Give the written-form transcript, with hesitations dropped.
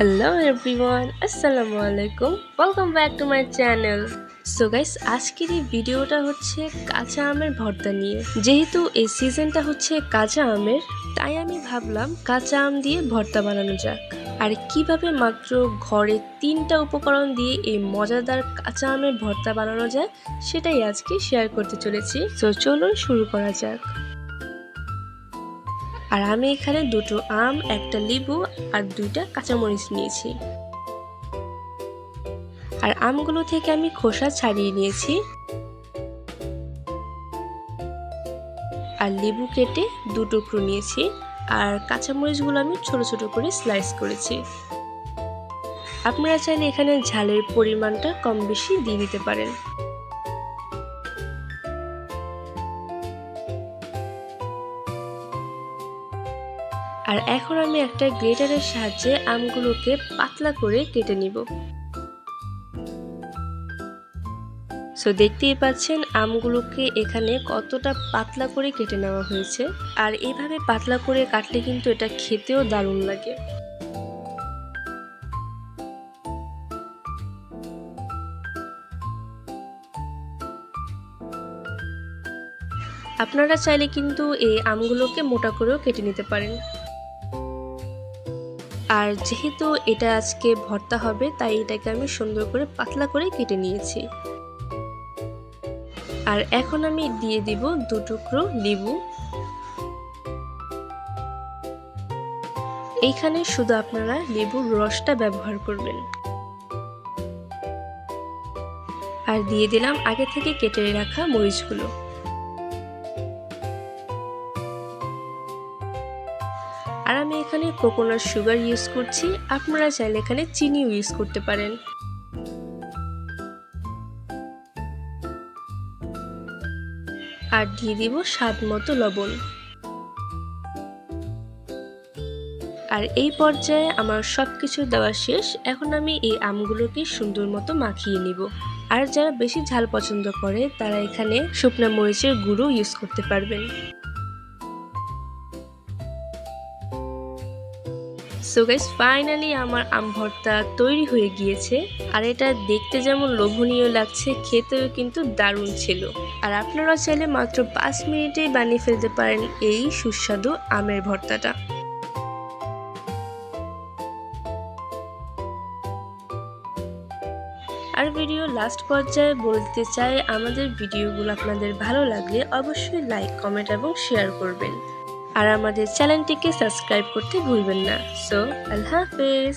Hello everyone, Assalamu alaikum. Welcome back to my channel. So guys, আজকের এই ভিডিওটা হচ্ছে কাঁচা আমের ভর্তা নিয়ে। যেহেতু এই সিজনটা হচ্ছে কাঁচা আমের, তাই আমি ভাবলাম কাঁচা আম দিয়ে ভর্তা বানানো যাক। আর কিভাবে মাত্র ঘরে 3টা উপকরণ দিয়ে এই মজাদার কাঁচা আমের ভর্তা বানানো যায় সেটাই আজকে শেয়ার করতে চলেছি। সো চলুন শুরু করা যাক। আর আমি এখানে 2টো আম, একটা লেবু আর 2টা কাঁচামরিচ নিয়েছি। আর আমগুলো থেকে আমি খোসা ছাড়িয়ে নিয়েছি। আর লেবু কেটে 2 টুকরো নিয়েছি। আর কাঁচামরিচগুলো আমি ছোট ছোট করে স্লাইস করেছি। আপনারা চাইলে এখানে ঝালের পরিমাণটা কম বেশি দিয়ে দিতে পারেন। আর এখন আমি একটা গ্রেটারের সাহায্যে আমগুলোকে পাতলা করে কেটে নিব। সো দেখতেই পাচ্ছেন আমগুলোকে এখানে কতটা পাতলা করে কেটে নেওয়া হয়েছে। আর এইভাবে পাতলা করে কাটলে কিন্তু এটা খেতেও দারুণ লাগে। আপনারা চাইলে কিন্তু এই আমগুলোকে মোটা করেও কেটে নিতে পারেন। আর যেহেতু এটা আজকে ভর্তা হবে, তাই এটাকে আমি সুন্দর করে পাতলা করে কেটে নিয়েছি। আর এখন আমি দিয়ে দিব 2 টুকরো লেবু। এইখানে শুধু আপনারা লেবুর রসটা ব্যবহার করবেন। আর দিয়ে দিলাম আগে থেকে কেটে রাখা মরিচগুলো। আর আমি এখানে কোকোনাট সুগার ইউজ করছি, আপনারা চাইলে এখানে চিনিও ইউজ করতে পারেন। আর দিয়ে দিব স্বাদ মতো লবণ। আর এই পর্যায়ে আমার সবকিছু দেওয়া শেষ। এখন আমি এই আমগুলোকে সুন্দর মতো মাখিয়ে নিব। আর যারা বেশি ঝাল পছন্দ করে তারা এখানে শুকনা মরিচের গুঁড়ো ইউজ করতে পারবেন। সো গাইস, ফাইনালি আমার আম ভর্তা তৈরি হয়ে গিয়েছে। আর এটা দেখতে যেমন লোভনীয় লাগছে, খেতেও কিন্তু দারুণ ছিল। আর আপনারা চাইলে মাত্র 5 মিনিটেই বানিয়ে ফেলতে পারেন এই সুস্বাদু আমের ভর্তাটা। আর ভিডিও লাস্ট পর্যায়ে বলতে চাই, আমাদের ভিডিওগুলো আপনাদের ভালো লাগলে অবশ্যই লাইক, কমেন্ট এবং শেয়ার করবেন। আর আমাদের চ্যানেলটিকে সাবস্ক্রাইব করতে ভুলবেন না। সো আল্লাহ হাফেজ।